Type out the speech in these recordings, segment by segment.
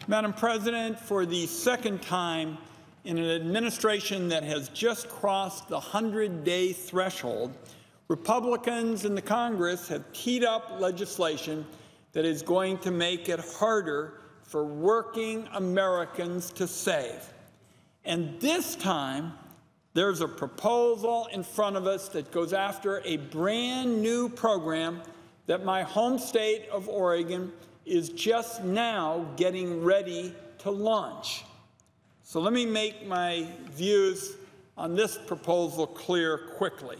Madam President, for the second time in an administration that has just crossed the 100-day threshold, Republicans in the Congress have teed up legislation that is going to make it harder for working Americans to save. And this time, there's a proposal in front of us that goes after a brand new program that my home state of Oregon is just now getting ready to launch. So let me make my views on this proposal clear quickly.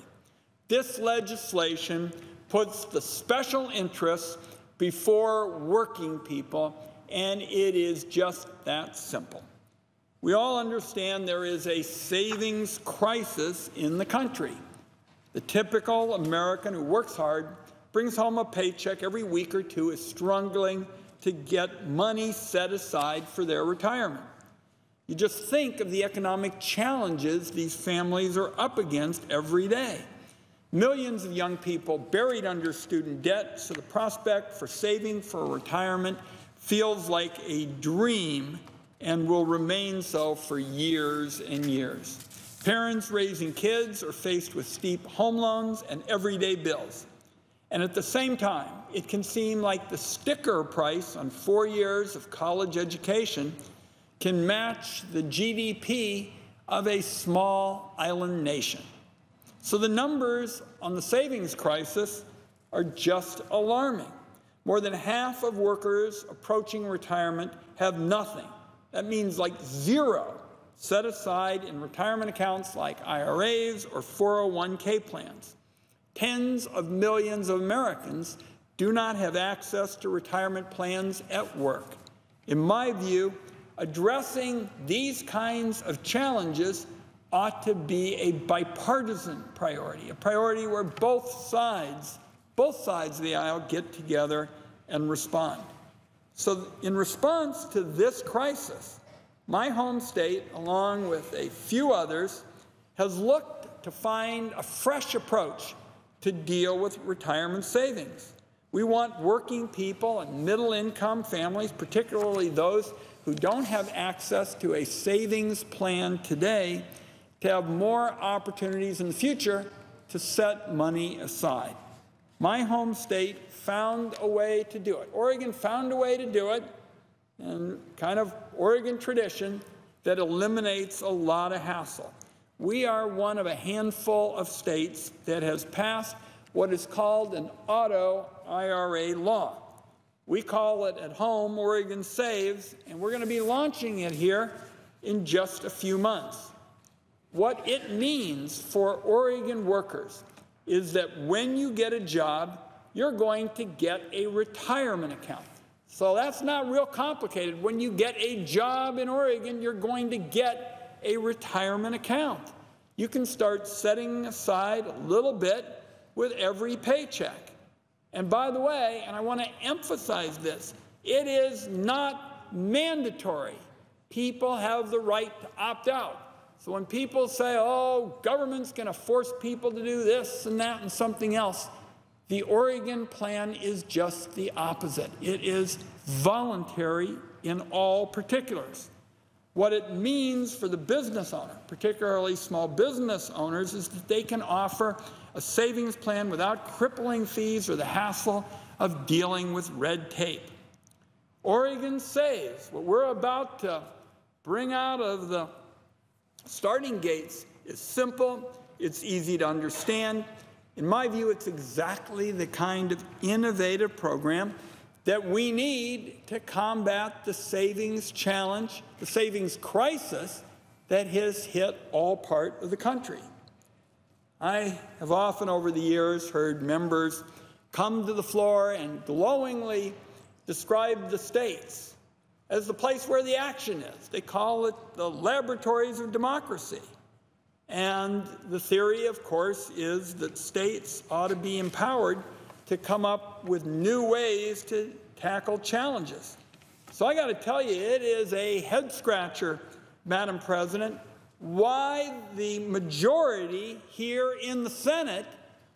This legislation puts the special interests before working people, and it is just that simple. We all understand there is a savings crisis in the country. The typical American who works hard, brings home a paycheck every week or two, is struggling to get money set aside for their retirement. You just think of the economic challenges these families are up against every day. Millions of young people buried under student debt, so the prospect for saving for retirement feels like a dream and will remain so for years and years. Parents raising kids are faced with steep home loans and everyday bills. And at the same time, it can seem like the sticker price on 4 years of college education can match the GDP of a small island nation. So the numbers on the savings crisis are just alarming. More than half of workers approaching retirement have nothing. That means like zero set aside in retirement accounts like IRAs or 401k plans. Tens of millions of Americans do not have access to retirement plans at work. In my view, addressing these kinds of challenges ought to be a bipartisan priority, a priority where both sides of the aisle get together and respond. So in response to this crisis, my home state, along with a few others, has looked to find a fresh approach to deal with retirement savings. We want working people and middle-income families, particularly those who don't have access to a savings plan today, to have more opportunities in the future to set money aside. My home state found a way to do it. Oregon found a way to do it, and kind of Oregon tradition that eliminates a lot of hassle. We are one of a handful of states that has passed what is called an auto IRA law. We call it at home Oregon Saves, and we're going to be launching it here in just a few months. What it means for Oregon workers is that when you get a job, you're going to get a retirement account. So that's not real complicated. When you get a job in Oregon, you're going to get a retirement account. You can start setting aside a little bit with every paycheck. And by the way, and I want to emphasize this, it is not mandatory. People have the right to opt out. So when people say, oh, government's going to force people to do this and that and something else, the Oregon plan is just the opposite. It is voluntary in all particulars. What it means for the business owner, particularly small business owners, is that they can offer a savings plan without crippling fees or the hassle of dealing with red tape. Oregon Saves, what we're about to bring out of the starting gates, is simple, it's easy to understand. In my view, it's exactly the kind of innovative program that we need to combat the savings challenge, the savings crisis that has hit all part of the country. I have often over the years heard members come to the floor and glowingly describe the states as the place where the action is. They call it the laboratories of democracy. And the theory, of course, is that states ought to be empowered to come up with new ways to tackle challenges. So I got to tell you, it is a head-scratcher, Madam President, why the majority here in the Senate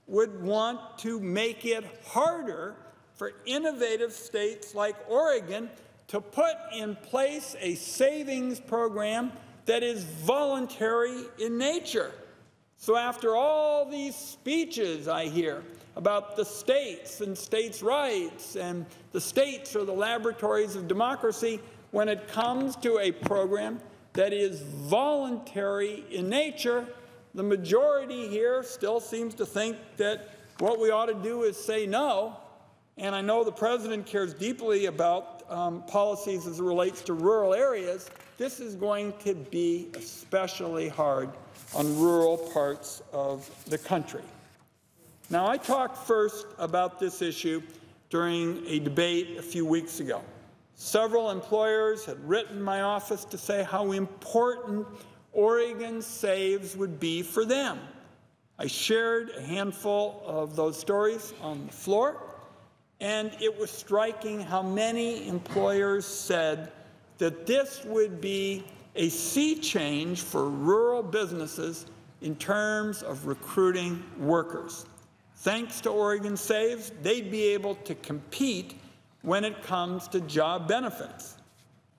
would want to make it harder for innovative states like Oregon to put in place a savings program that is voluntary in nature. So after all these speeches I hear about the states and states' rights, and the states are the laboratories of democracy, when it comes to a program that is voluntary in nature, the majority here still seems to think that what we ought to do is say no. And I know the President cares deeply about policies as it relates to rural areas. This is going to be especially hard on rural parts of the country. Now, I talked first about this issue during a debate a few weeks ago. Several employers had written my office to say how important Oregon Saves would be for them. I shared a handful of those stories on the floor, and it was striking how many employers said that this would be a sea change for rural businesses in terms of recruiting workers. Thanks to Oregon Saves, they'd be able to compete when it comes to job benefits.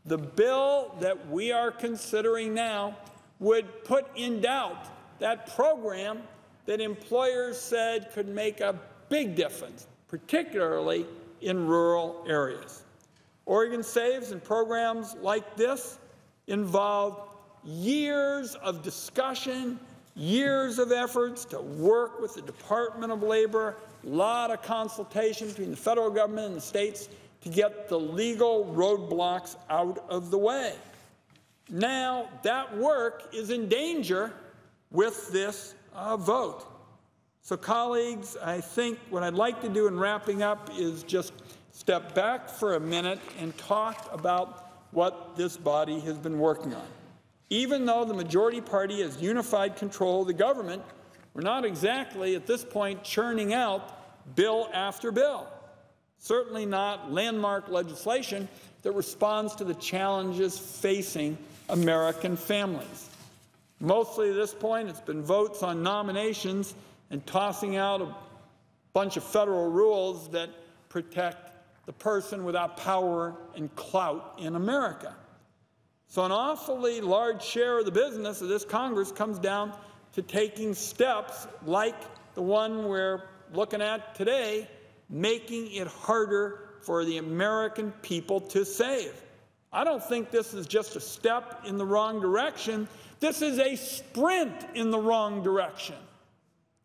The bill that we are considering now would put in doubt that program that employers said could make a big difference, particularly in rural areas. Oregon Saves and programs like this involve years of discussion, years of efforts to work with the Department of Labor, a lot of consultation between the federal government and the states to get the legal roadblocks out of the way. Now, that work is in danger with this vote. So, colleagues, I think what I'd like to do in wrapping up is just step back for a minute and talk about what this body has been working on. Even though the majority party has unified control of the government, we're not exactly at this point churning out bill after bill. Certainly not landmark legislation that responds to the challenges facing American families. Mostly at this point, it's been votes on nominations and tossing out a bunch of federal rules that protect the person without power and clout in America. So an awfully large share of the business of this Congress comes down to taking steps like the one we're looking at today, making it harder for the American people to save. I don't think this is just a step in the wrong direction. This is a sprint in the wrong direction.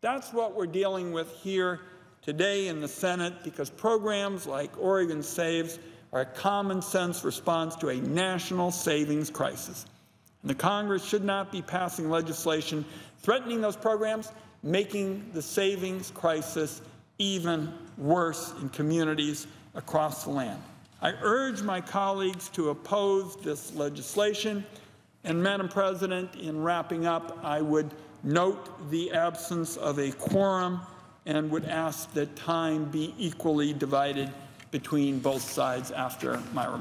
That's what we're dealing with here today in the Senate, because programs like Oregon Saves are a common-sense response to a national savings crisis. And the Congress should not be passing legislation threatening those programs, making the savings crisis even worse in communities across the land. I urge my colleagues to oppose this legislation. And, Madam President, in wrapping up, I would note the absence of a quorum and would ask that time be equally divided between both sides after my remarks.